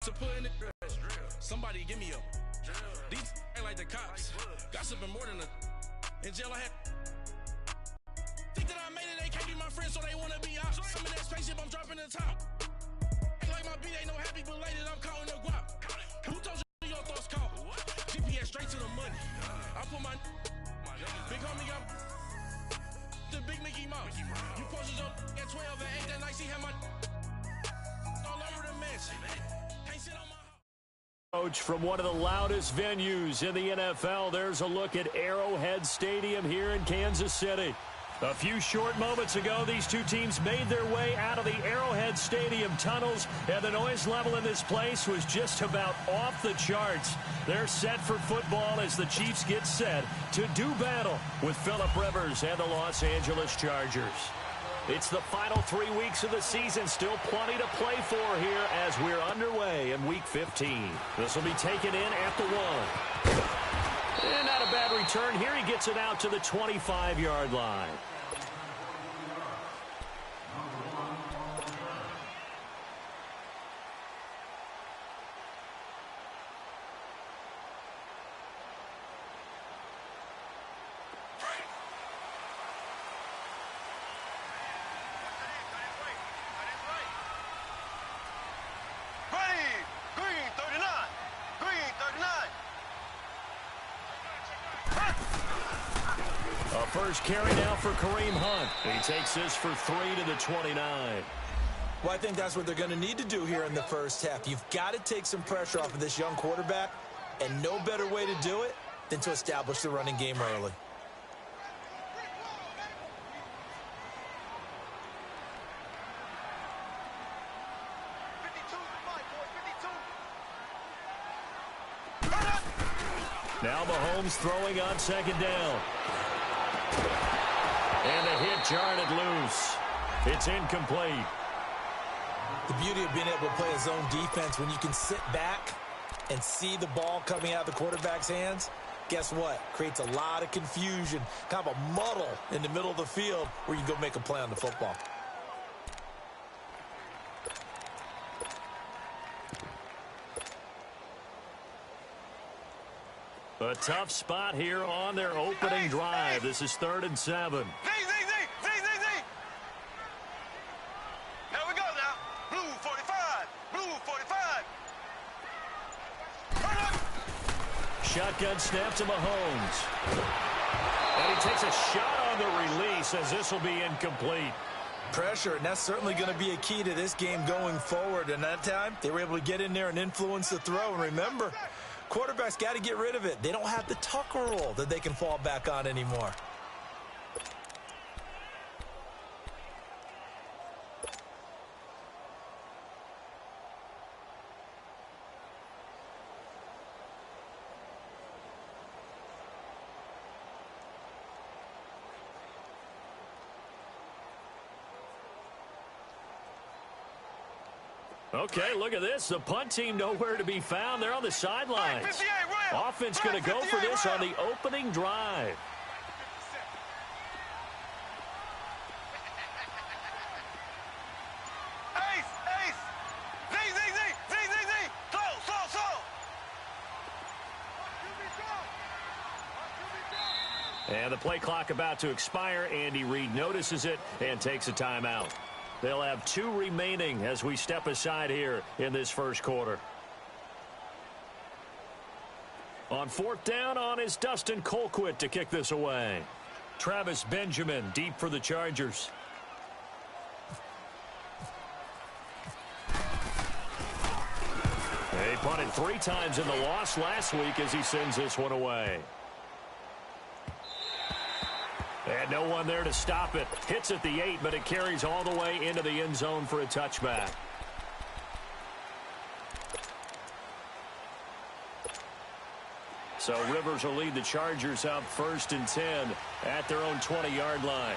to put in the somebody give me a these like the cops. Gossiping more than a in jail I had. Think that I made it, they can't be my friends, so they wanna be out. I'm in that spaceship, I'm dropping the top. Act like my beat ain't no happy, but later I'm counting the guap. Who told you your thoughts count? GPS straight to the money. I put my big homie got the big Mickey Mouse. You posted up at 12 and 8 that night, she had my all over the mansion. Can't sit on my Coach, from one of the loudest venues in the NFL, there's a look at Arrowhead Stadium here in Kansas City. A few short moments ago, these two teams made their way out of the Arrowhead Stadium tunnels, and the noise level in this place was just about off the charts. They're set for football as the Chiefs get set to do battle with Phillip Rivers and the Los Angeles Chargers. It's the final 3 weeks of the season, still plenty to play for here as we're underway in Week 15. This will be taken in at the 1. And not a bad return here. He gets it out to the 25-yard line. First carry now for Kareem Hunt. He takes this for 3 to the 29. Well, I think that's what they're going to need to do here in the first half. You've got to take some pressure off of this young quarterback, and no better way to do it than to establish the running game early. Now Mahomes throwing on second down. And the hit jarred loose. It's incomplete. The beauty of being able to play a zone defense when you can sit back and see the ball coming out of the quarterback's hands, guess what? Creates a lot of confusion, kind of a muddle in the middle of the field where you can go make a play on the football. A tough spot here on their opening drive. This is 3rd and 7. Here we go now. Blue 45. Blue 45. Shotgun snap to Mahomes. And he takes a shot on the release as this will be incomplete. Pressure, and that's certainly going to be a key to this game going forward. And that time, they were able to get in there and influence the throw. And remember, quarterbacks got to get rid of it. They don't have the Tucker rule that they can fall back on anymore. Okay, look at this. The punt team nowhere to be found. They're on the sidelines. Offense going to go for this on the opening drive. And the play clock about to expire. Andy Reid notices it and takes a timeout. They'll have 2 remaining as we step aside here in this first quarter. On 4th down on is Dustin Colquitt to kick this away. Travis Benjamin deep for the Chargers. They punted 3 times in the loss last week as he sends this one away. And no one there to stop it. Hits at the 8, but it carries all the way into the end zone for a touchback. So Rivers will lead the Chargers out 1st and 10 at their own 20-yard line.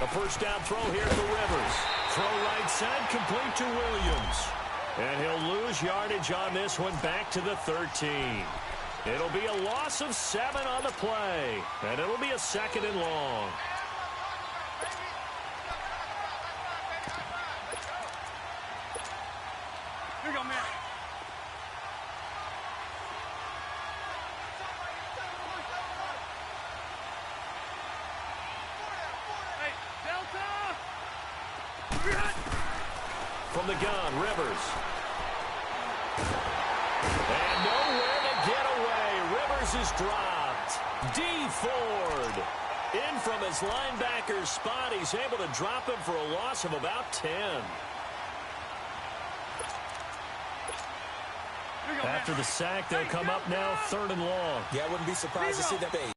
A first down throw here for Rivers. Throw right side, complete to Williams. And he'll lose yardage on this one back to the 13. It'll be a loss of 7 on the play, and it'll be a 2nd and long. From the gun, Rivers. And nowhere to get away. Rivers is dropped. D. Ford. In from his linebacker's spot. He's able to drop him for a loss of about 10. After the sack, they'll come up now 3rd and long. Yeah, I wouldn't be surprised to see that base.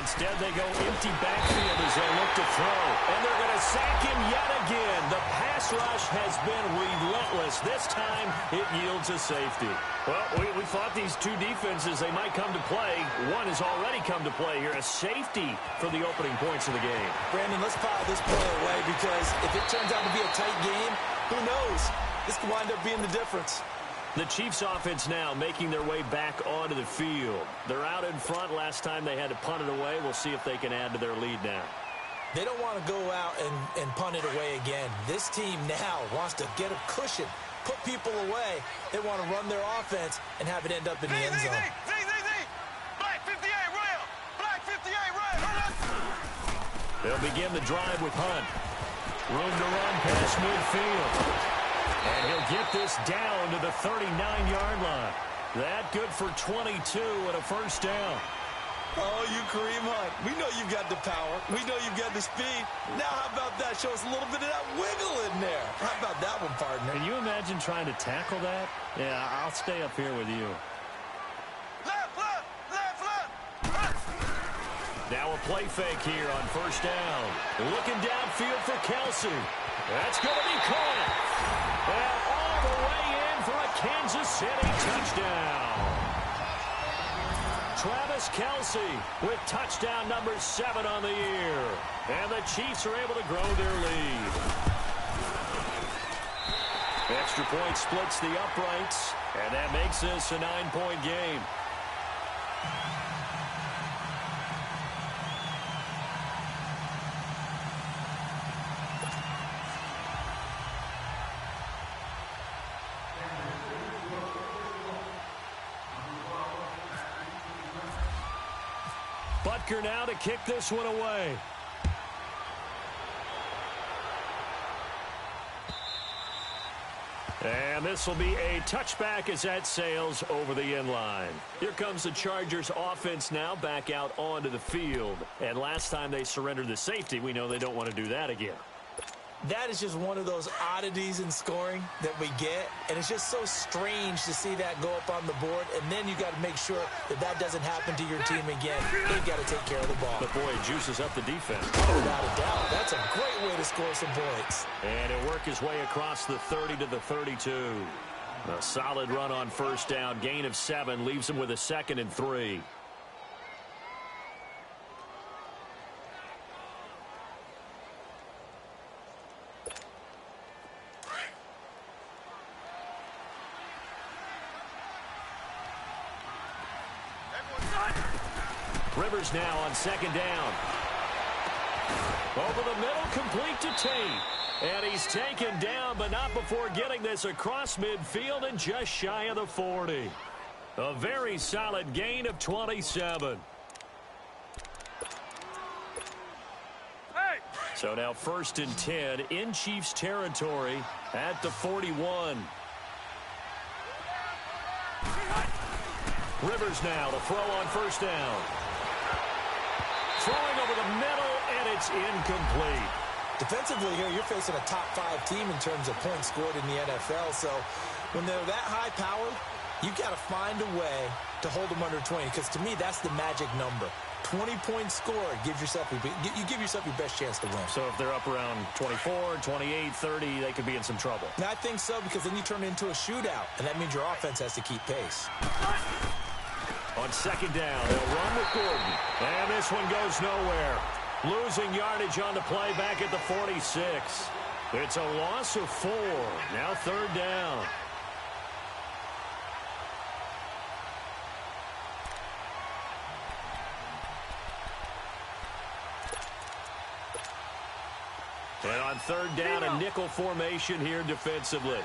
Instead, they go empty backfield as they look to throw. And they're going to sack him yet again. The pass rush has been relentless. This time, it yields a safety. Well, we thought these two defenses, they might come to play. One has already come to play here. A safety for the opening points of the game. Brandon, let's pile this play away because if it turns out to be a tight game, who knows? This could wind up being the difference. The Chiefs offense now making their way back onto the field. They're out in front. Last time they had to punt it away. We'll see if they can add to their lead now. They don't want to go out and punt it away again. This team now wants to get a cushion, put people away. They want to run their offense and have it end up in the end zone. Black 58, rail. Black 58, rail. They'll begin the drive with Hunt. Room to run past midfield. And he'll get this down to the 39-yard line. That good for 22 and a first down. Oh, you Kareem Hunt. We know you've got the power. We know you've got the speed. Now how about that? Show us a little bit of that wiggle in there. How about that one, partner? Can you imagine trying to tackle that? Yeah, I'll stay up here with you. Left. Now a play fake here on first down. Looking downfield for Kelsey. That's going to be caught. And all the way in for a Kansas City touchdown. Travis Kelsey with touchdown number 7 on the year. And the Chiefs are able to grow their lead. Extra point splits the uprights. And that makes this a 9-point game. Butker now to kick this one away. And this will be a touchback as that sails over the end line. Here comes the Chargers offense now back out onto the field. And last time they surrendered the safety, we know they don't want to do that again. That is just one of those oddities in scoring that we get, and it's just so strange to see that go up on the board, and then you got to make sure that that doesn't happen to your team again. They've got to take care of the ball. But boy, it juices up the defense. Oh, without a doubt. That's a great way to score some points. And he'll work his way across the 30 to the 32. A solid run on first down. Gain of 7 leaves him with a 2nd and 3. Rivers now on 2nd down. Over the middle, complete to Tate. And he's taken down, but not before getting this across midfield and just shy of the 40. A very solid gain of 27. So now 1st and 10 in Chiefs territory at the 41. Rivers now to throw on first down. Throwing over the middle, and it's incomplete. Defensively here, you're facing a top 5 team in terms of points scored in the NFL. So when they're that high powered, you've got to find a way to hold them under 20. Because to me, that's the magic number. 20-point score gives yourself you give yourself your best chance to win. So if they're up around 24, 28, 30, they could be in some trouble. And I think so, because then you turn it into a shootout, and that means your offense has to keep pace. On 2nd down, they'll run with Gordon. And this one goes nowhere. Losing yardage on the play back at the 46. It's a loss of 4. Now 3rd down. And on 3rd down, a nickel formation here defensively.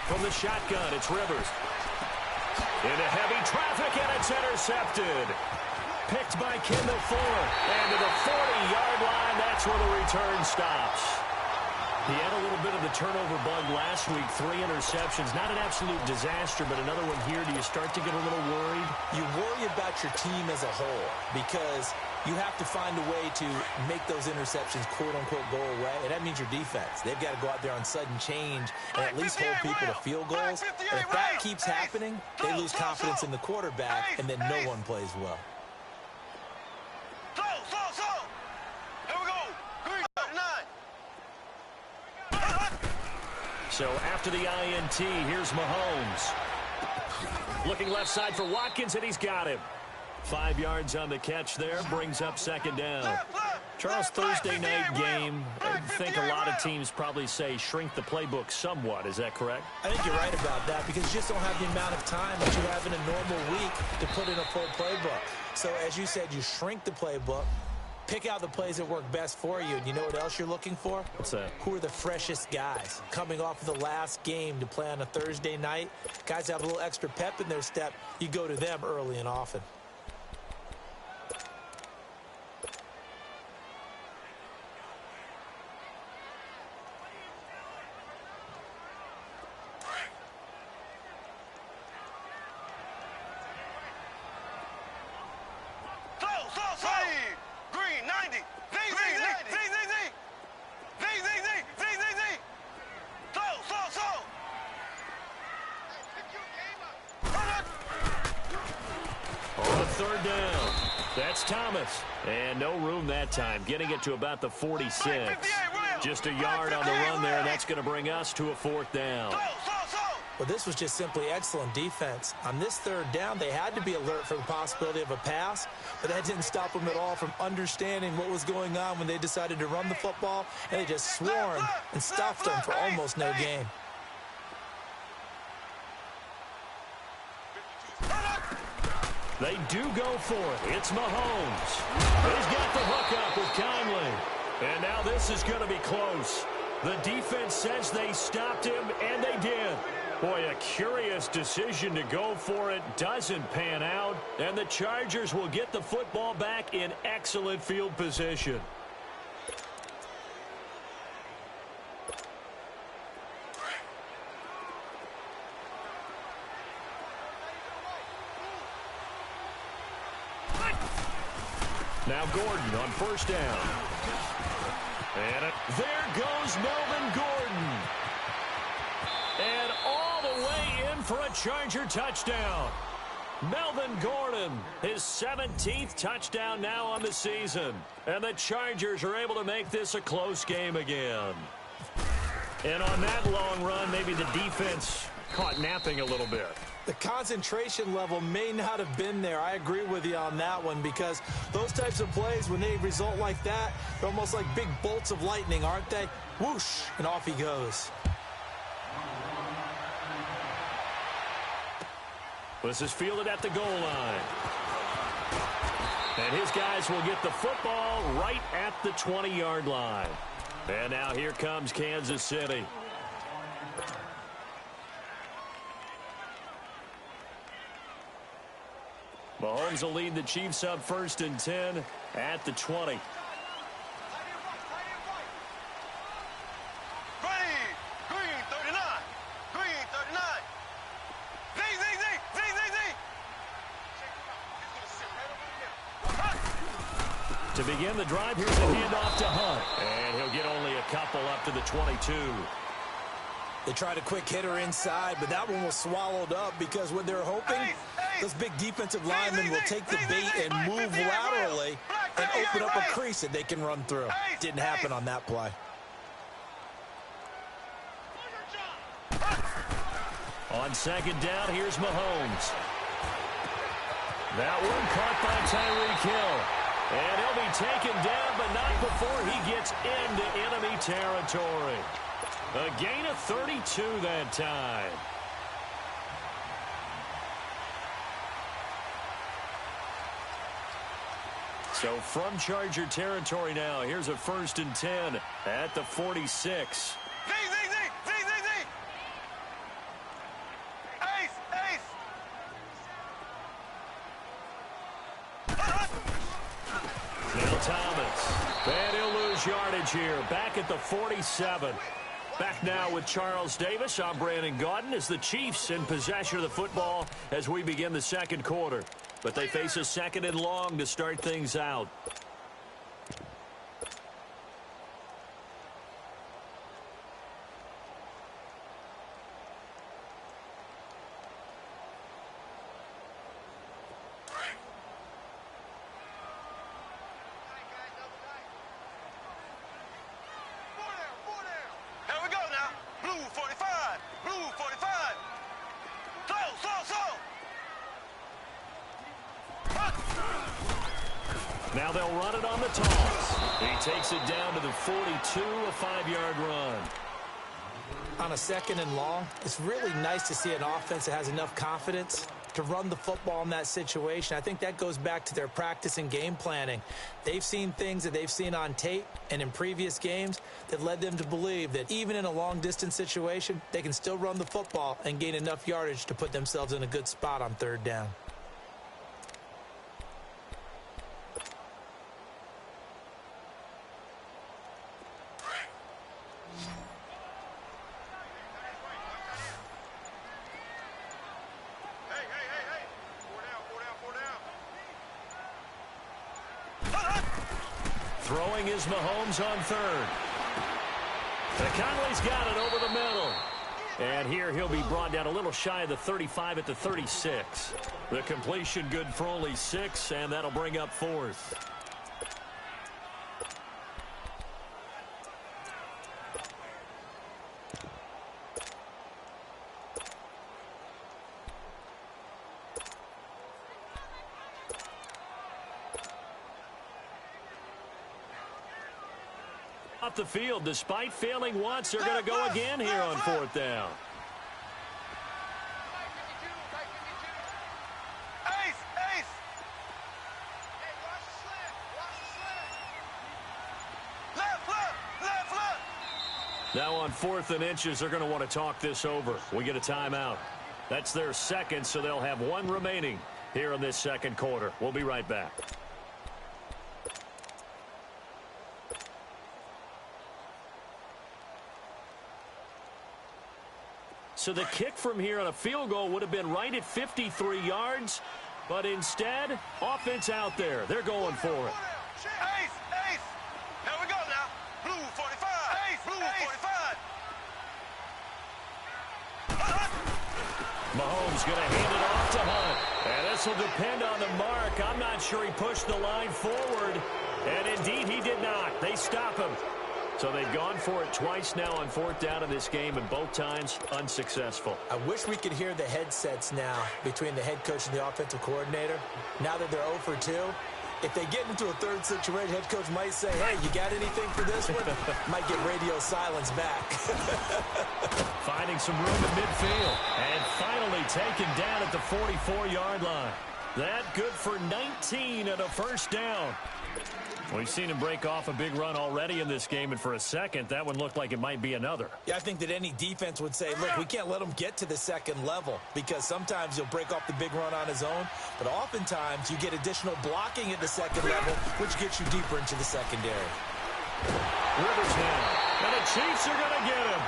From From the shotgun, it's Rivers. Into heavy traffic, and it's intercepted. Picked by Kendall Fuller. And to the 40-yard line, that's where the return stops. He had a little bit of the turnover bug last week, 3 interceptions. Not an absolute disaster, but another one here. Do you start to get a little worried? You worry about your team as a whole because you have to find a way to make those interceptions, quote-unquote, go away, and that means your defense. They've got to go out there on sudden change and at least hold people to field goals. And if that keeps happening, they lose confidence in the quarterback, and then no one plays well. So after the INT, here's Mahomes. Looking left side for Watkins, and he's got him. 5 yards on the catch there, brings up second down. Charles, Thursday night game, I think a lot of teams probably say shrink the playbook somewhat. Is that correct? I think you're right about that because you just don't have the amount of time that you have in a normal week to put in a full playbook. So as you said, you shrink the playbook. Pick out the plays that work best for you. And you know what else you're looking for? What's that? Who are the freshest guys coming off of the last game to play on a Thursday night? Guys have a little extra pep in their step. You go to them early and often. Third down. That's Thomas. And no room that time. Getting it to about the 46. Just a yard on the run there. That's going to bring us to a 4th down. Well, this was just simply excellent defense. On this 3rd down, they had to be alert for the possibility of a pass, but that didn't stop them at all from understanding what was going on when they decided to run the football, and they just swarmed and stuffed them for almost no gain. They do go for it. It's Mahomes. He's got the hook up with Conley. And now this is going to be close. The defense says they stopped him, and they did. Boy, a curious decision to go for it. Doesn't pan out. And the Chargers will get the football back in excellent field position. Now Gordon on first down. And there goes Melvin Gordon. And all the way in for a Charger touchdown. Melvin Gordon, his 17th touchdown now on the season. And the Chargers are able to make this a close game again. And on that long run, maybe the defense caught napping a little bit. The concentration level may not have been there. I agree with you on that one because those types of plays, when they result like that, they're almost like big bolts of lightning, aren't they? Whoosh, and off he goes. This is fielded at the goal line. And his guys will get the football right at the 20-yard line. And now here comes Kansas City. Mahomes will lead the Chiefs up 1st and 10 at the 20. To begin the drive, here's a handoff to Hunt. And he'll get only a couple up to the 22. They tried a quick hitter inside, but that one was swallowed up because what they're hoping, those big defensive linemen will take the bait and move laterally and open up a crease that they can run through. Didn't happen on that play. On second down, here's Mahomes. That one caught by Tyreek Hill. And he'll be taken down, but not before he gets into enemy territory. A gain of 32 that time. So from Charger territory now, here's a 1st and 10 at the 46. And he'll lose yardage here. Back at the 47. Back now with Charles Davis. I'm Brandon Gaudin as the Chiefs in possession of the football as we begin the second quarter. But they face a 2nd and long to start things out. Now they'll run it on the toss. He takes it down to the 42, a 5-yard run. On a 2nd and long, it's really nice to see an offense that has enough confidence to run the football in that situation. I think that goes back to their practice and game planning. They've seen things that they've seen on tape and in previous games that led them to believe that even in a long-distance situation, they can still run the football and gain enough yardage to put themselves in a good spot on 3rd down. Throwing is Mahomes on 3rd. Conley's got it over the middle. And here he'll be brought down a little shy of the 35 at the 36. The completion good for only 6, and that'll bring up 4th. Off the field, despite failing once, they're going to go again here on 4th down. Now on 4th and inches, they're going to want to talk this over. We get a timeout. That's their 2nd, so they'll have 1 remaining here in this second quarter. We'll be right back. So the kick from here on a field goal would have been right at 53 yards. But instead, offense out there. They're going for it. Ace! Ace! Here we go now. Blue 45. Ace! Blue 45. Mahomes going to hand it off to Hunt. And this will depend on the mark. I'm not sure he pushed the line forward. And indeed, he did not. They stop him. So they've gone for it twice now on 4th down in this game, and both times unsuccessful. I wish we could hear the headsets now between the head coach and the offensive coordinator. Now that they're 0 for 2, if they get into a 3rd situation, head coach might say, hey, you got anything for this one? Might get radio silence back. Finding some room in midfield. And finally taken down at the 44-yard line. That good for 19 and a 1st down. We've seen him break off a big run already in this game, and for a second, that one looked like it might be another. Yeah, I think that any defense would say, look, we can't let him get to the 2nd level because sometimes he'll break off the big run on his own, but oftentimes you get additional blocking at the 2nd level, which gets you deeper into the secondary. Rivers now, and the Chiefs are going to get him.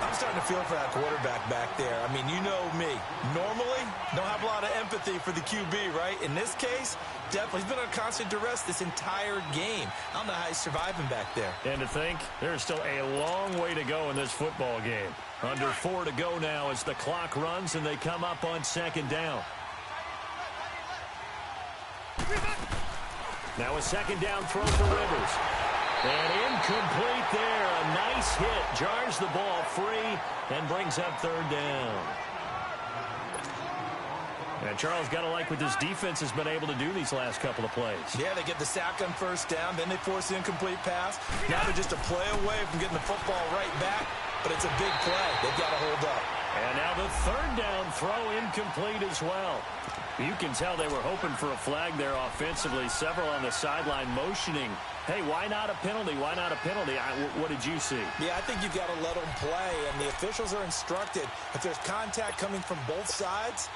I'm starting to feel for that quarterback back there. I mean, you know me. Normally, don't have a lot of empathy for the QB, right? In this case, definitely. He's been on constant duress this entire game. I don't know how he's surviving back there. And to think, there's still a long way to go in this football game. Under 4 to go now as the clock runs and they come up on 2nd down. Now a 2nd down throw for Rivers. And incomplete there. A nice hit. Jars the ball free and brings up 3rd down. And Charles, got to like what this defense has been able to do these last couple of plays. Yeah, they get the sack on 1st down, then they force the incomplete pass. Now they're just a play away from getting the football right back, but it's a big play. They've got to hold up. And now the 3rd down throw incomplete as well. You can tell they were hoping for a flag there offensively. Several on the sideline motioning, hey, why not a penalty? Why not a penalty? What did you see? Yeah, I think you've got to let them play, and the officials are instructed if there's contact coming from both sides,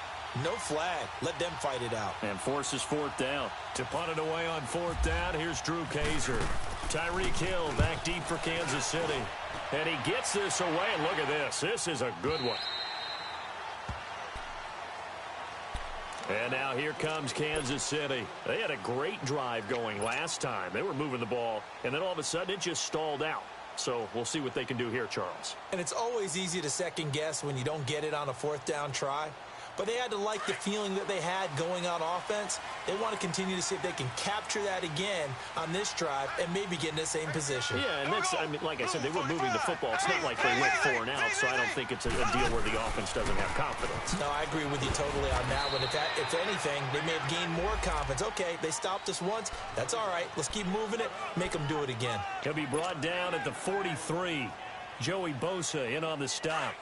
No flag. Let them fight it out. And forces fourth down. To punt it away on fourth down, here's Drew Kaiser. Tyreek Hill back deep for Kansas City. And he gets this away, and look at this. This is a good one. And now here comes Kansas City. They had a great drive going last time. They were moving the ball, and then all of a sudden it just stalled out. So we'll see what they can do here, Charles. And it's always easy to second guess when you don't get it on a fourth down try. But they had to like the feeling that they had going on offense. They want to continue to see if they can capture that again on this drive and maybe get in the same position. Yeah, and that's, I mean, like I said, they were moving the football. It's not like they went 4 and out, so I don't think it's a deal where the offense doesn't have confidence. No, I agree with you totally on that one. If anything, they may have gained more confidence. Okay, they stopped us once. That's all right. Let's keep moving it. Make them do it again. He'll be brought down at the 43. Joey Bosa in on the stop.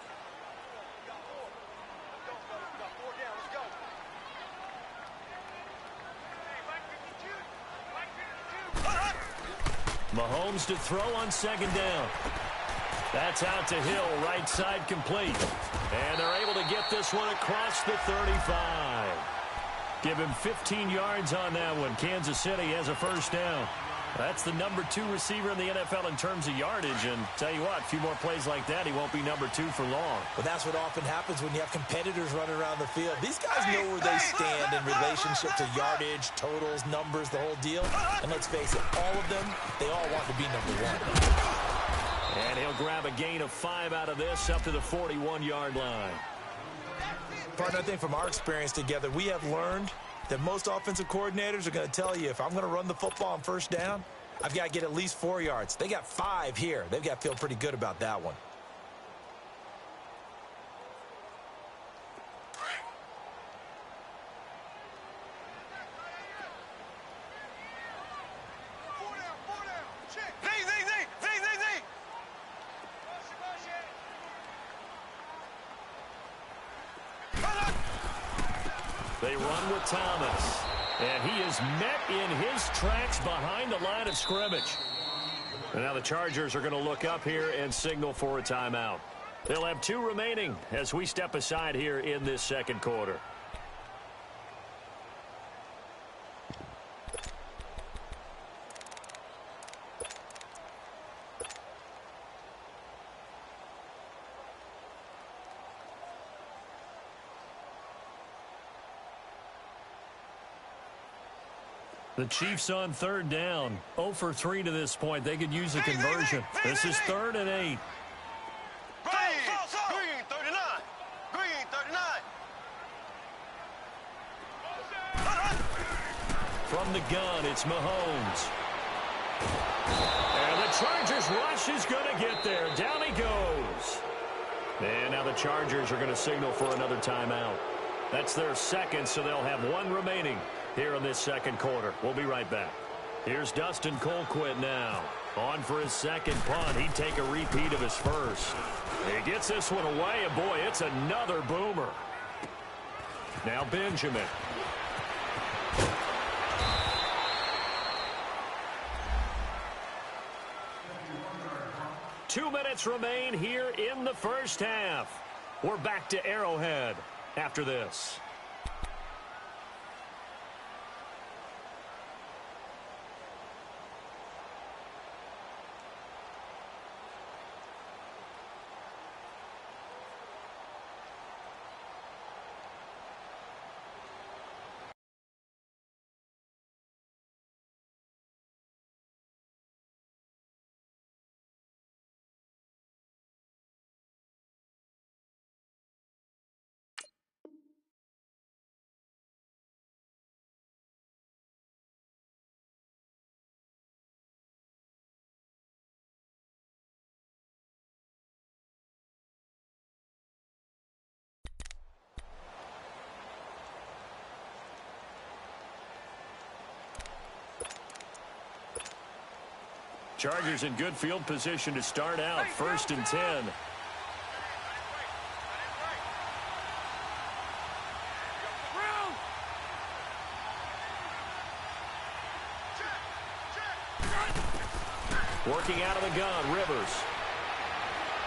Mahomes to throw on second down. That's out to Hill, right side complete. And they're able to get this one across the 35. Give him 15 yards on that one. Kansas City has a first down. That's the number 2 receiver in the NFL in terms of yardage. And tell you what, a few more plays like that, he won't be number 2 for long. But that's what often happens when you have competitors running around the field. These guys know where they stand in relationship to yardage, totals, numbers, the whole deal. And let's face it, all of them, they all want to be number 1. And he'll grab a gain of 5 out of this up to the 41-yard line. Partner, I think from our experience together, we have learned that most offensive coordinators are going to tell you, if I'm going to run the football on first down, I've got to get at least 4 yards. They got 5 here. They've got to feel pretty good about that one. They run with Thomas. And he is met in his tracks behind the line of scrimmage. And now the Chargers are going to look up here and signal for a timeout. They'll have 2 remaining as we step aside here in this second quarter. The Chiefs on third down. 0 for 3 to this point. They could use a conversion. This is 3rd and 8. Green 39. Green 39. From the gun, it's Mahomes. And the Chargers rush is going to get there. Down he goes. And now the Chargers are going to signal for another timeout. That's their second, so they'll have 1 remaining here in this second quarter. We'll be right back. Here's Dustin Colquitt now. On for his second punt. He'd take a repeat of his first. He gets this one away, and boy, it's another boomer. Now Benjamin. Two minutes remain here in the first half. We're back to Arrowhead after this. Chargers in good field position to start out. 1st and 10. Working out of the gun, Rivers.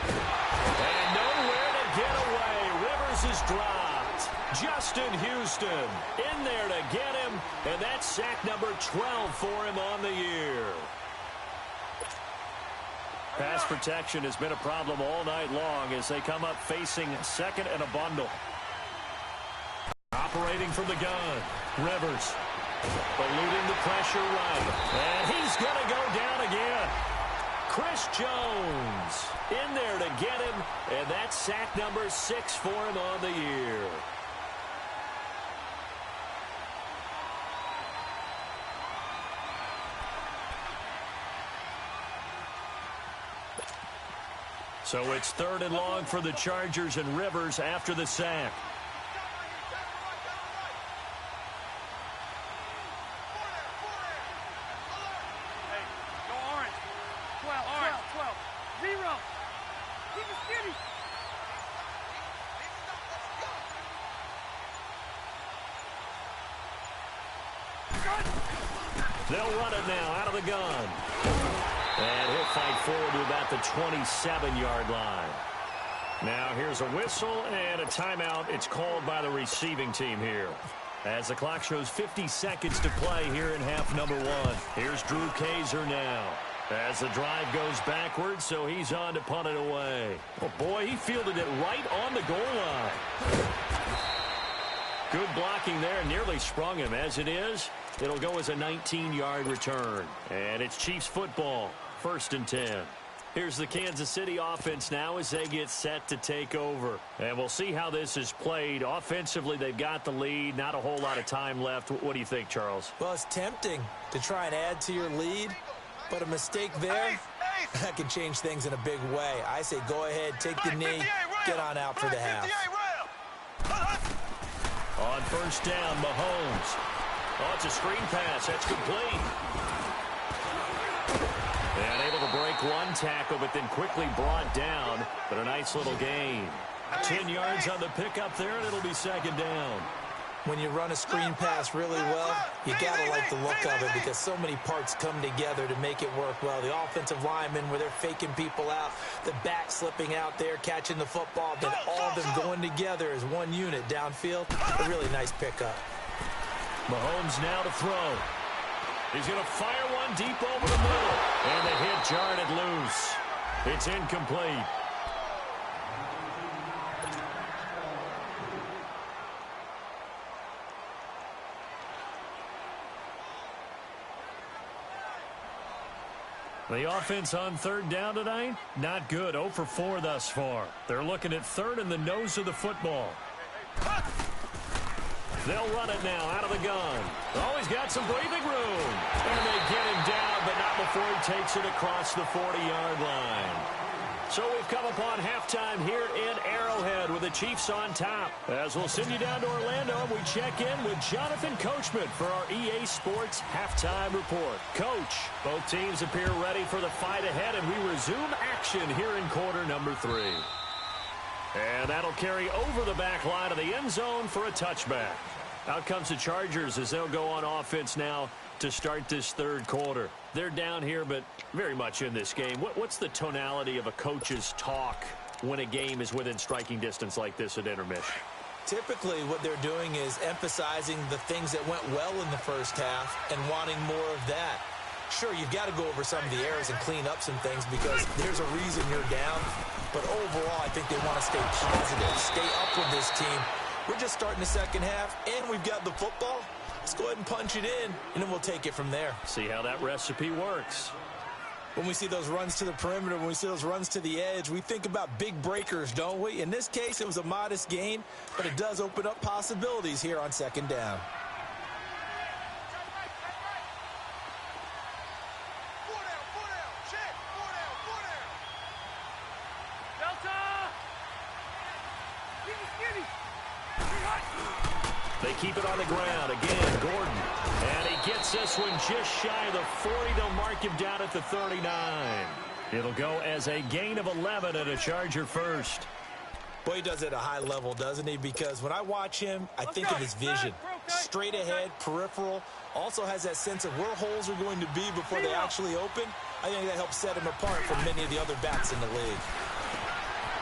And nowhere to get away. Rivers is dropped. Justin Houston in there to get him, and that's sack number 12 for him on the year. Pass protection has been a problem all night long as they come up facing second and a bundle. Operating from the gun, Rivers eluding the pressure right, and he's going to go down again. Chris Jones in there to get him, and that's sack number 6 for him on the year. So it's 3rd and long for the Chargers and Rivers after the sack. They'll run it now out of the gun. And he'll fight forward to about the 27-yard line. Now here's a whistle and a timeout. It's called by the receiving team here. As the clock shows 50 seconds to play here in half number 1. Here's Drew Kaiser now. As the drive goes backwards, so he's on to punt it away. Oh, boy, he fielded it right on the goal line. Good blocking there, nearly sprung him. As it is, it'll go as a 19-yard return. And it's Chiefs football, 1st and 10. Here's the Kansas City offense now as they get set to take over. And we'll see how this is played. Offensively, they've got the lead. Not a whole lot of time left. What do you think, Charles? Well, it's tempting to try and add to your lead, but a mistake there, that can change things in a big way. I say go ahead, take the knee, get on out for the half. On 1st down, Mahomes. Oh, it's a screen pass. That's complete. And able to break one tackle, but then quickly brought down. But a nice little gain. 10 yards on the pickup there, and it'll be 2nd down. When you run a screen pass really well, you got to like the look of it because so many parts come together to make it work well. The offensive linemen, where they're faking people out, the back slipping out there, catching the football, then all of them going together as one unit downfield. A really nice pickup. Mahomes now to throw. He's going to fire one deep over the middle. And the hit jarred it loose. It's incomplete. The offense on 3rd down tonight, not good. 0 for 4 thus far. They're looking at 3rd in the nose of the football. They'll run it now out of the gun. Oh, he's got some breathing room. And they get him down, but not before he takes it across the 40-yard line. So we've come upon halftime here in Arrowhead with the Chiefs on top. As we'll send you down to Orlando, and we check in with Jonathan Coachman for our EA Sports Halftime Report. Coach, both teams appear ready for the fight ahead, and we resume action here in quarter number 3. And that'll carry over the back line of the end zone for a touchback. Out comes the Chargers as they'll go on offense now to start this 3rd quarter. They're down here, but very much in this game. What's the tonality of a coach's talk when a game is within striking distance like this at intermission? Typically, what they're doing is emphasizing the things that went well in the first half and wanting more of that. Sure, you've got to go over some of the errors and clean up some things because there's a reason you're down. But overall, I think they want to stay positive, stay up with this team. We're just starting the second half, and we've got the football. Let's go ahead and punch it in, and then we'll take it from there. See how that recipe works. When we see those runs to the perimeter, when we see those runs to the edge, we think about big breakers, don't we? In this case, it was a modest gain, but it does open up possibilities here on 2nd down. They keep it on the ground. Again, Gordon. And he gets this one just shy of the 40. They'll mark him down at the 39. It'll go as a gain of 11 and a Charger first. Boy, he does it at a high level, doesn't he? Because when I watch him, I think of his vision. Straight ahead, peripheral. Also has that sense of where holes are going to be before they actually open. I think that helps set him apart from many of the other backs in the league.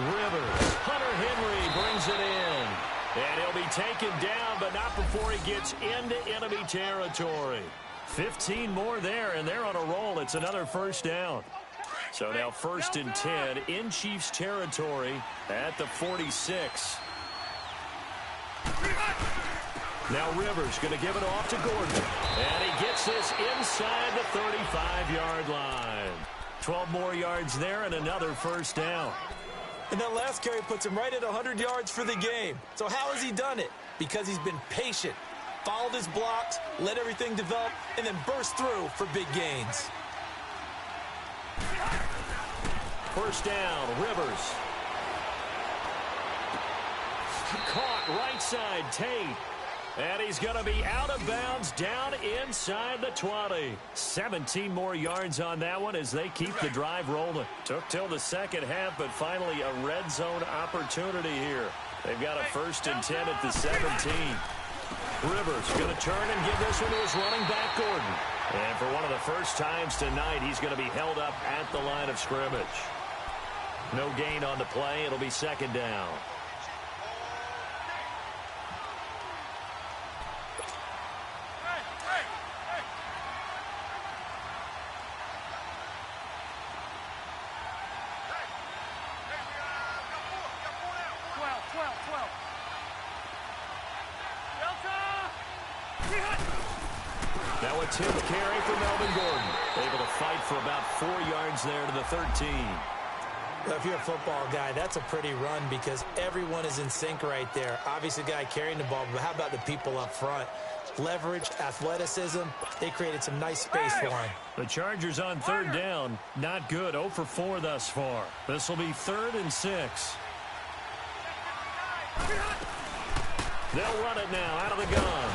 Rivers. Hunter Henry brings it in. And he'll be taken down, but not before he gets into enemy territory. 15 more there, and they're on a roll. It's another first down. So now 1st and 10 in Chiefs territory at the 46. Now Rivers going to give it off to Gordon. And he gets this inside the 35-yard line. 12 more yards there and another first down. And that last carry puts him right at 100 yards for the game. So how has he done it? Because he's been patient, followed his blocks, let everything develop, and then burst through for big gains. First down, Rivers. Caught right side, Tate. And he's going to be out of bounds down inside the 20. 17 more yards on that one as they keep the drive rolling. Took till the second half, but finally a red zone opportunity here. They've got a 1st and 10 at the 17. Rivers going to turn and give this one to his running back, Gordon. And for one of the first times tonight, he's going to be held up at the line of scrimmage. No gain on the play. It'll be 2nd down. Now a 10th carry for Melvin Gordon. Able to fight for about 4 yards there to the 13. Well, if you're a football guy, that's a pretty run because everyone is in sync right there. Obviously, the guy carrying the ball, but how about the people up front? Leverage, athleticism, they created some nice space for him. The Chargers on 3rd down. Not good. 0 for 4 thus far. This will be 3rd and 6. They'll run it now out of the gun.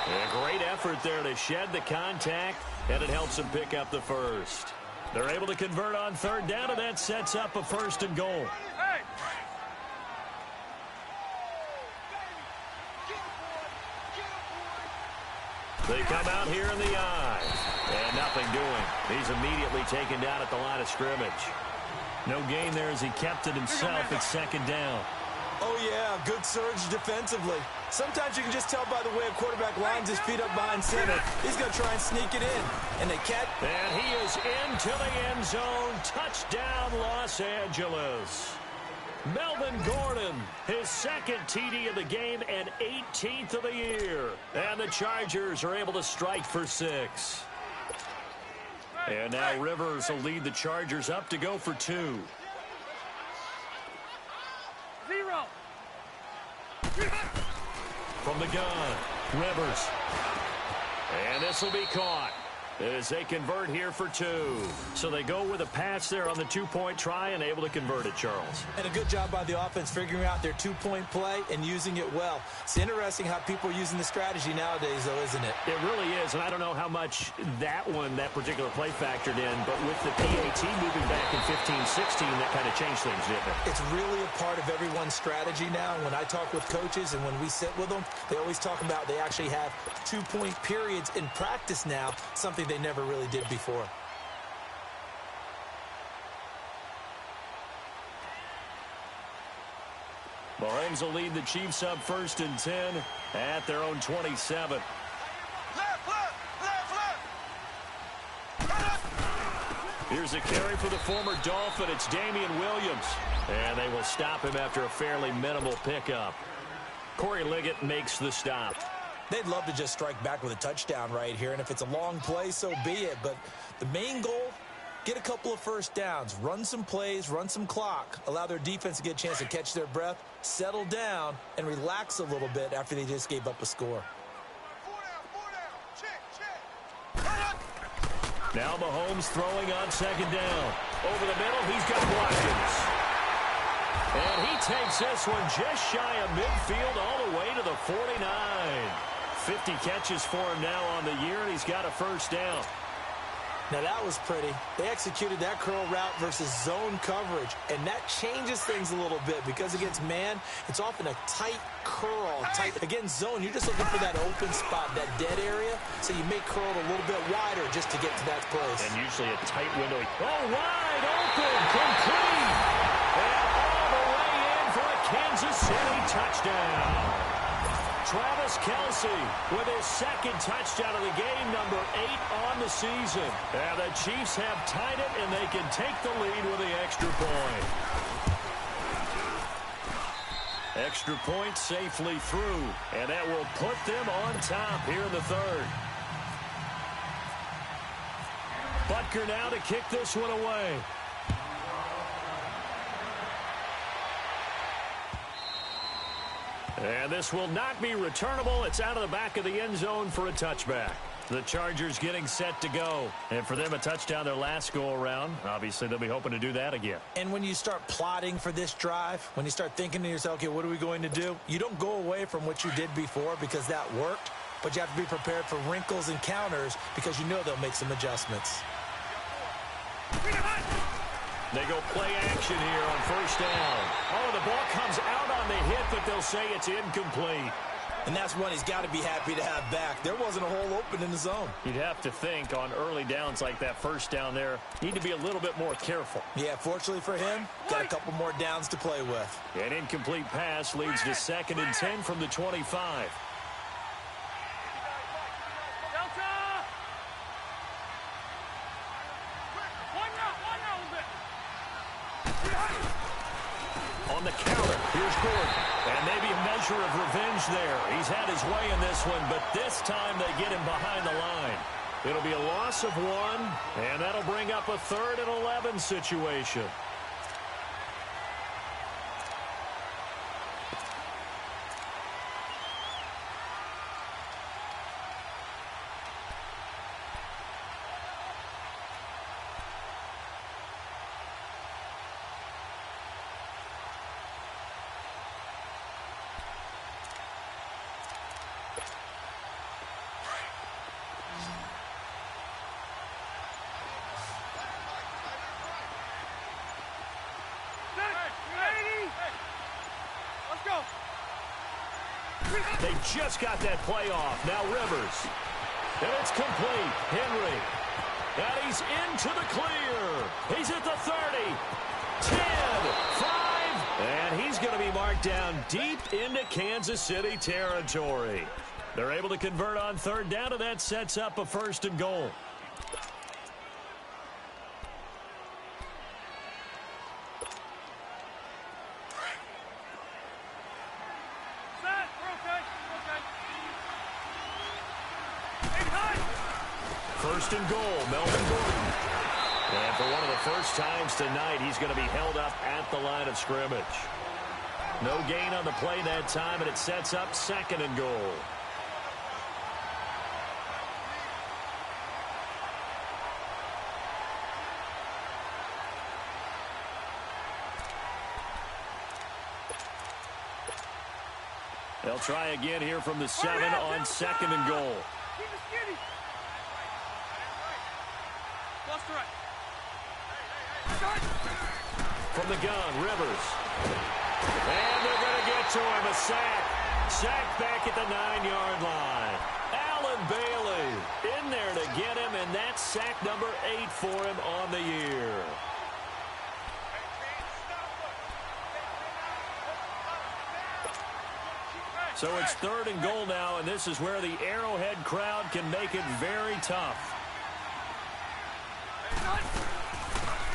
A great effort there to shed the contact, and it helps them pick up the first. They're able to convert on 3rd down, and that sets up a 1st and goal. They come out here in the I, and nothing doing. He's immediately taken down at the line of scrimmage. No gain there as he kept it himself at 2nd down. Oh, yeah, good surge defensively. Sometimes you can just tell by the way a quarterback lines his feet up behind center. He's going to try and sneak it in. And they catch. And he is into the end zone. Touchdown, Los Angeles. Melvin Gordon, his 2nd TD of the game and 18th of the year. And the Chargers are able to strike for 6. And now Rivers will lead the Chargers up to go for 2. 0. From the gun, Rivers. And this will be caught as they convert here for 2. So they go with a pass there on the 2-point try and able to convert it, Charles. And a good job by the offense figuring out their 2-point play and using it well. It's interesting how people are using the strategy nowadays, though, isn't it? It really is, and I don't know how much that particular play factored in, but with the PAT moving back in 15-16, that kind of changed things, didn't it? It's really a part of everyone's strategy now. And when I talk with coaches and when we sit with them, they always talk about they actually have 2-point periods in practice now, something they never really did before. Mahomes will lead the Chiefs up 1st and 10 at their own 27. Here's a carry for the former Dolphin. It's Damian Williams. And they will stop him after a fairly minimal pickup. Corey Liggett makes the stop. They'd love to just strike back with a touchdown right here, and if it's a long play, so be it. But the main goal, get a couple of first downs, run some plays, run some clock, allow their defense to get a chance to catch their breath, settle down, and relax a little bit after they just gave up a score. Now Mahomes throwing on 2nd down. Over the middle, he's got Watkins. And he takes this one just shy of midfield all the way to the 49. 50 catches for him now on the year, and he's got a 1st down. Now that was pretty. They executed that curl route versus zone coverage, and that changes things a little bit because against man, it's often a tight curl. Against zone, you're just looking for that open spot, that dead area, so you make curl a little bit wider just to get to that place. And usually a tight window. Oh, wide open, complete. And all the way in for a Kansas Kansas City touchdown. Travis Kelce with his second touchdown of the game, number 8 on the season. And the Chiefs have tied it, and they can take the lead with the extra point. Extra point safely through, and that will put them on top here in the third. Butker now to kick this one away. And this will not be returnable. It's out of the back of the end zone for a touchback. The Chargers getting set to go. And for them, a touchdown their last go-around. Obviously, they'll be hoping to do that again. And when you start plotting for this drive, when you start thinking to yourself, okay, what are we going to do? You don't go away from what you did before because that worked. But you have to be prepared for wrinkles and counters because you know they'll make some adjustments. They go play action here on first down. Oh, the ball comes out on the hit, but they'll say it's incomplete. And that's one he's got to be happy to have back. There wasn't a hole open in the zone. You'd have to think on early downs like that first down there, need to be a little bit more careful. Yeah, fortunately for him, got a couple more downs to play with. An incomplete pass leads to 2nd and 10 from the 25. On the counter, here's Gordon. And maybe a measure of revenge there. He's had his way in this one, but this time they get him behind the line. It'll be a loss of 1, and that'll bring up a 3rd and 11 situation. They just got that play off. Now Rivers. And it's complete. Henry. And he's into the clear. He's at the 30. 10. 5. And he's going to be marked down deep into Kansas City territory. They're able to convert on 3rd down, and that sets up a 1st and goal. First and goal, Melvin Gordon. And for one of the first times tonight, he's going to be held up at the line of scrimmage. No gain on the play that time, and it sets up 2nd and goal. They'll try again here from the 7 on 2nd and goal. From the gun, Rivers. And they're going to get to him. A sack. Sack back at the 9-yard line. Allen Bailey in there to get him, and that's sack number 8 for him on the year. So it's 3rd and goal now, and this is where the Arrowhead crowd can make it very tough.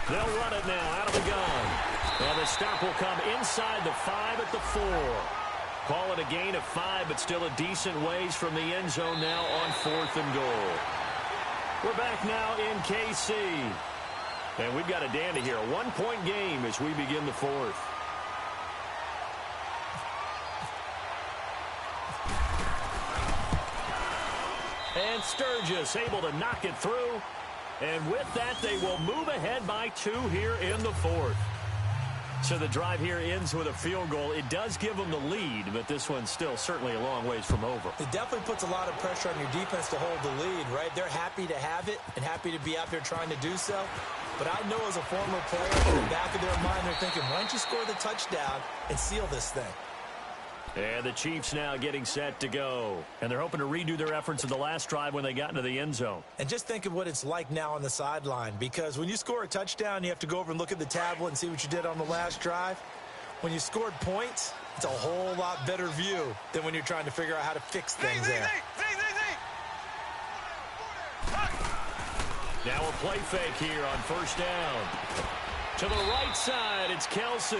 They'll run it now out of the gun. And the stop will come inside the 5 at the 4. Call it a gain of 5, but still a decent ways from the end zone now on 4th and goal. We're back now in KC. And we've got a dandy here. A 1-point game as we begin the 4th. And Sturgis able to knock it through. And with that, they will move ahead by 2 here in the 4th. So the drive here ends with a field goal. It does give them the lead, but this one's still certainly a long ways from over. It definitely puts a lot of pressure on your defense to hold the lead, right? They're happy to have it and happy to be out there trying to do so. But I know as a former player, in the back of their mind, they're thinking, why don't you score the touchdown and seal this thing? And the Chiefs now getting set to go. And they're hoping to redo their efforts in the last drive when they got into the end zone. And just think of what it's like now on the sideline. Because when you score a touchdown, you have to go over and look at the tablet and see what you did on the last drive. When you scored points, it's a whole lot better view than when you're trying to figure out how to fix things there. Now a play fake here on first down. To the right side, it's Kelsey.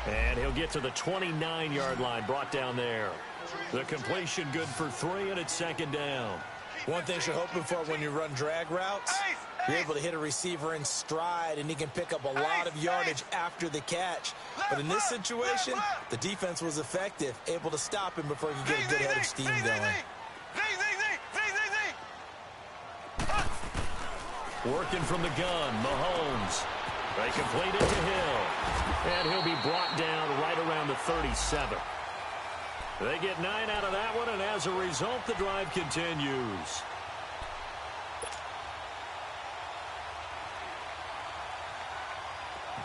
And he'll get to the 29-yard line, brought down there. The completion good for 3, and it's second down. One thing you're hoping for when you run drag routes, you're able to hit a receiver in stride, and he can pick up a lot of yardage after the catch. But in this situation, the defense was effective, able to stop him before he could get a good head of steam going. Working from the gun, Mahomes. They complete it to Hill. And he'll be brought down right around the 37. They get 9 out of that one, and as a result, the drive continues.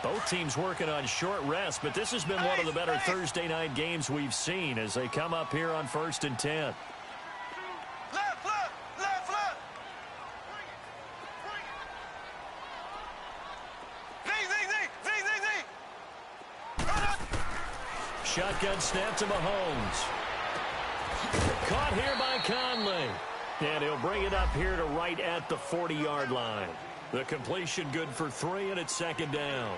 Both teams working on short rest, but this has been one of the better Thursday night games we've seen as they come up here on 1st and 10. Shotgun snap to Mahomes. Caught here by Conley. And he'll bring it up here to right at the 40-yard line. The completion good for 3, and it's second down.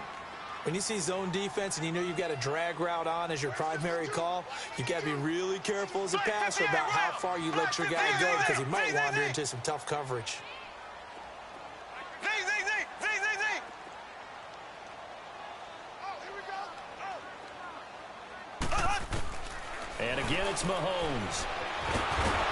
When you see zone defense and you know you've got a drag route on as your primary call, you've got to be really careful as a passer about how far you let your guy go because he might wander into some tough coverage. And again, it's Mahomes.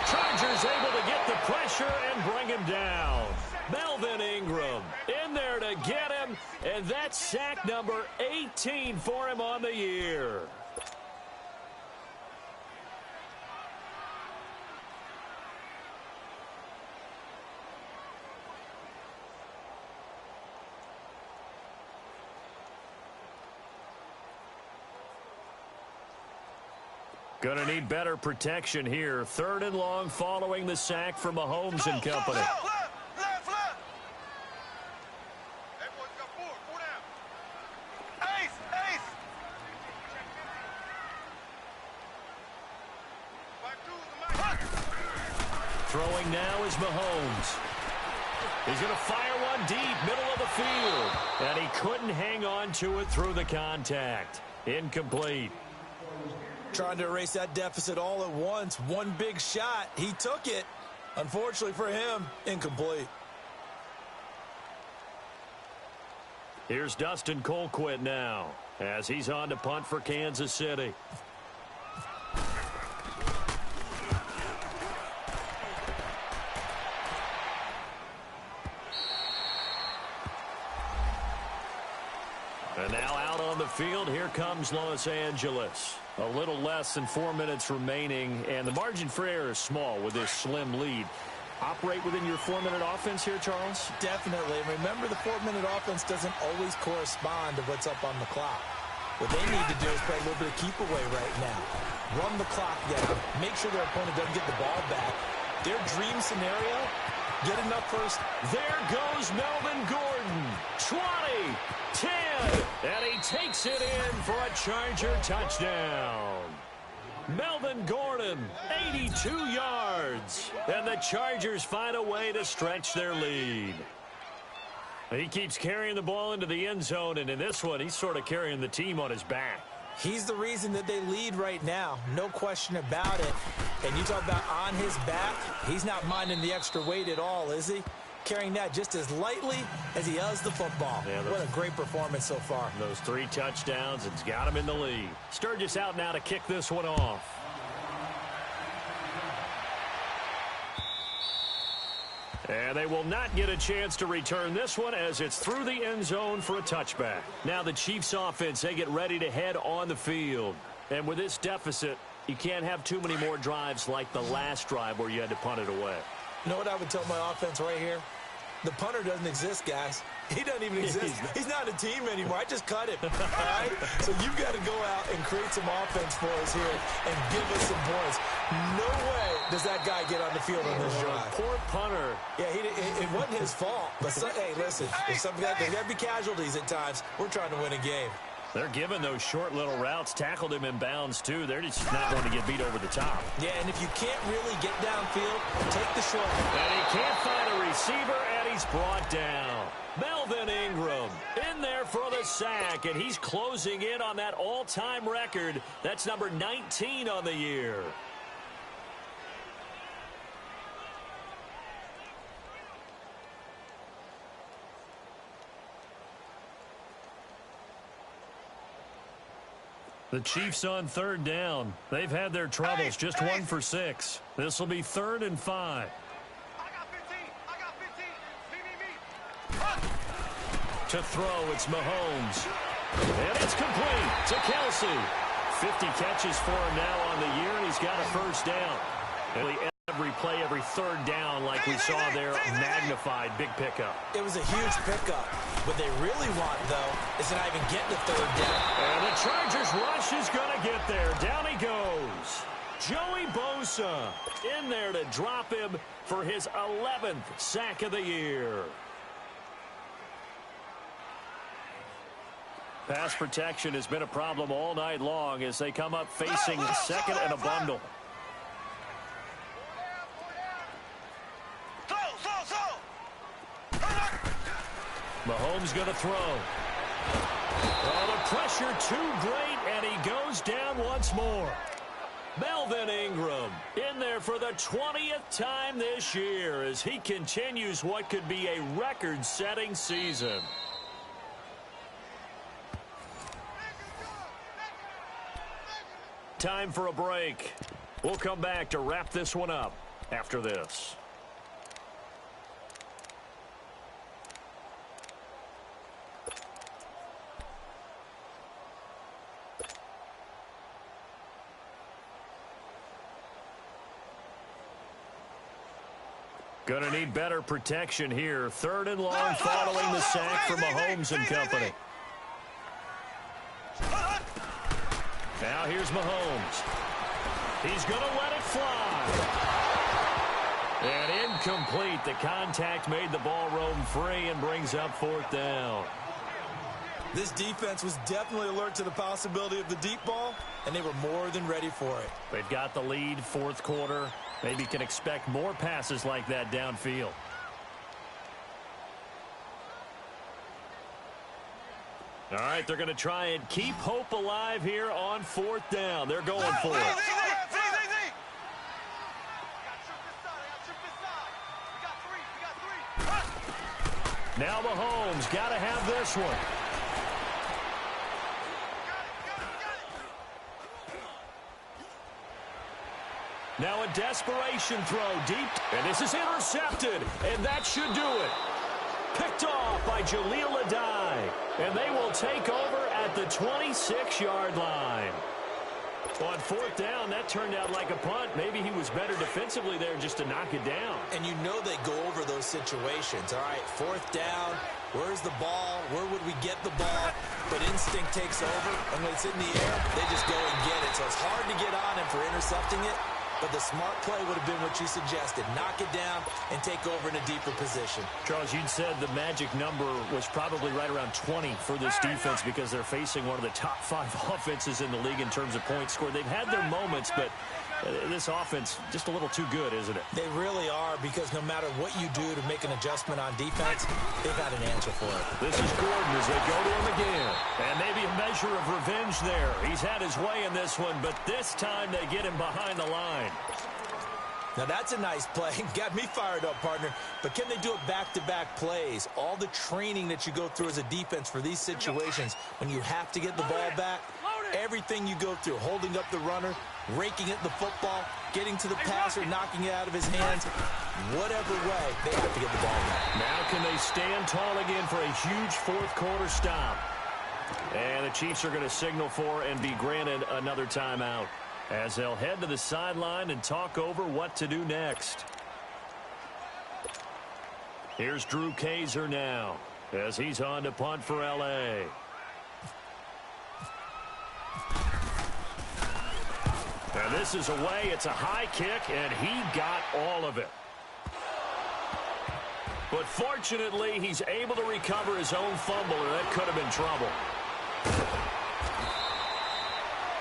Chargers able to get the pressure and bring him down. Melvin Ingram in there to get him, and that's sack number 18 for him on the year. Going to need better protection here. 3rd and long following the sack from Mahomes and company. Throwing now is Mahomes. He's going to fire one deep, middle of the field. And he couldn't hang on to it through the contact. Incomplete. Trying to erase that deficit all at once. One big shot. He took it. Unfortunately for him, incomplete. Here's Dustin Colquitt now as he's on to punt for Kansas City. And now out on the field, here comes Los Angeles. A little less than 4 minutes remaining, and the margin for error is small with this slim lead. Operate within your 4-minute offense here, Charles? Definitely. And remember, the 4-minute offense doesn't always correspond to what's up on the clock. What they need to do is play a little bit of keep away right now. Run the clock down. Make sure their opponent doesn't get the ball back. Their dream scenario, get enough first. There goes Melvin Gordon. 20, 10, and he takes it in for a Charger touchdown. Melvin Gordon, 82 yards. And the Chargers find a way to stretch their lead. He keeps carrying the ball into the end zone, and in this one, he's sort of carrying the team on his back. He's the reason that they lead right now. No question about it. And you talk about on his back, he's not minding the extra weight at all, is he? Carrying that just as lightly as he does the football. Yeah, what a great performance so far. Those 3 touchdowns, it's got him in the lead. Sturgis out now to kick this one off. And they will not get a chance to return this one as it's through the end zone for a touchback. Now the Chiefs offense, they get ready to head on the field. And with this deficit, you can't have too many more drives like the last drive where you had to punt it away. You know what I would tell my offense right here? The punter doesn't exist, guys. He doesn't even exist. He's not a team anymore. I just cut him. All right? So you've got to go out and create some offense for us here and give us some points. No way does that guy get on the field on this drive. Poor punter. Yeah, it wasn't his fault. But hey, listen, there's got to be casualties at times. We're trying to win a game. They're giving those short little routes, tackled him in bounds, too. They're just not going to get beat over the top. Yeah, and if you can't really get downfield, take the short. And he can't find a receiver, and he's brought down. Melvin Ingram in there for the sack, and he's closing in on that all-time record. That's number 19 on the year. The Chiefs on third down. They've had their troubles, just 1 for 6. This will be 3rd and 5. I got 15. I got 15. Me. To throw, it's Mahomes. And it's complete to Kelsey. 50 catches for him now on the year, and he's got a first down. Every play, every third down, like we saw there, magnified, big pickup. It was a huge pickup. What they really want, though, is to not even get the third down. And the Chargers rush is going to get there. Down he goes. Joey Bosa in there to drop him for his 11th sack of the year. Pass protection has been a problem all night long as they come up facing second and a bundle. Mahomes going to throw. Oh, the pressure too great, and he goes down once more. Melvin Ingram in there for the 20th time this year as he continues what could be a record-setting season. Time for a break. We'll come back to wrap this one up after this. Going to need better protection here. 3rd and long following the sack for Mahomes and company. Now here's Mahomes. He's going to let it fly. And incomplete. The contact made the ball roam free and brings up 4th down. This defense was definitely alert to the possibility of the deep ball, and they were more than ready for it. They've got the lead, 4th quarter. Maybe can expect more passes like that downfield. All right, they're going to try and keep hope alive here on 4th down. They're going for it. Now Mahomes got to have this one. Now a desperation throw deep, and this is intercepted, and that should do it. Picked off by Jaleel Adai, and they will take over at the 26-yard line. On 4th down, that turned out like a punt. Maybe he was better defensively there just to knock it down. And you know they go over those situations. All right, 4th down, where's the ball? Where would we get the ball? But instinct takes over, and when it's in the air, they just go and get it. So it's hard to get on him for intercepting it. But the smart play would have been what you suggested. Knock it down and take over in a deeper position. Charles, you'd said the magic number was probably right around 20 for this defense because they're facing one of the top 5 offenses in the league in terms of points scored. They've had their moments, but this offense just a little too good, isn't it? They really are, because no matter what you do to make an adjustment on defense, they've got an answer for it. This is Gordon as they go to him again. And maybe a measure of revenge there. He's had his way in this one, but this time they get him behind the line. Now that's a nice play. Got me fired up, partner. But can they do it back-to-back plays? All the training that you go through as a defense for these situations, when you have to get the ball back, everything you go through, holding up the runner, raking at the football, getting to the passer, knocking it out of his hands, whatever way, they have to get the ball back. Now can they stand tall again for a huge 4th quarter stop? And the Chiefs are going to signal for and be granted another timeout, as they'll head to the sideline and talk over what to do next. Here's Drew Kaiser now as he's on to punt for L.A. And this is away. It's a high kick, and he got all of it. But fortunately, he's able to recover his own fumble, or that could have been trouble.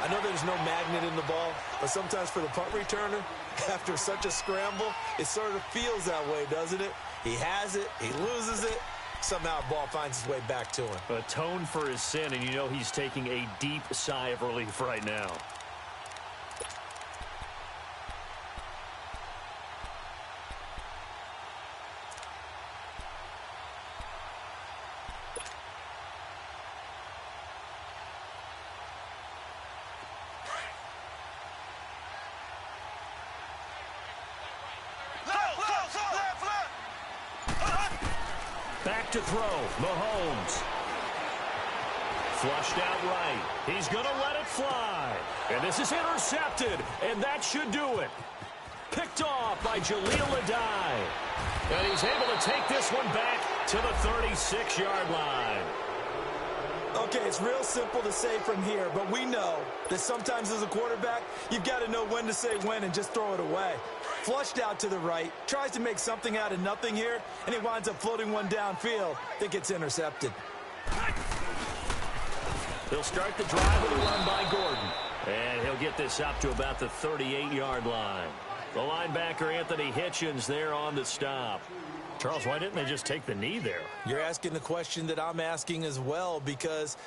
I know there's no magnet in the ball, but sometimes for the punt returner, after such a scramble, it sort of feels that way, doesn't it? He has it, he loses it, somehow the ball finds its way back to him. Atone for his sin, and you know he's taking a deep sigh of relief right now. Back to throw, Mahomes. Flushed out right. He's going to let it fly. And this is intercepted, and that should do it. Picked off by Jaleel Adai. And he's able to take this one back to the 36-yard line. Okay, it's real simple to say from here, but we know that sometimes as a quarterback, you've got to know when to say when and just throw it away. Flushed out to the right, tries to make something out of nothing here, and he winds up floating one downfield that gets intercepted. He'll start the drive with a run by Gordon. And he'll get this up to about the 38-yard line. The linebacker, Anthony Hitchens, there on the stop. Charles, why didn't they just take the knee there? You're asking the question that I'm asking as well, because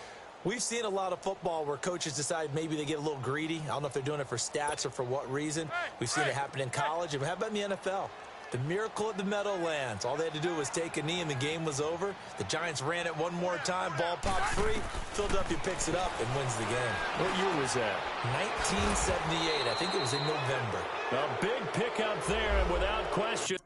we've seen a lot of football where coaches decide maybe they get a little greedy. I don't know if they're doing it for stats or for what reason. We've seen it happen in college. And how about in the NFL? The miracle at the Meadowlands. All they had to do was take a knee and the game was over. The Giants ran it one more time. Ball popped free. Philadelphia picks it up and wins the game. What year was that? 1978. I think it was in November. A big pickup there, and without question.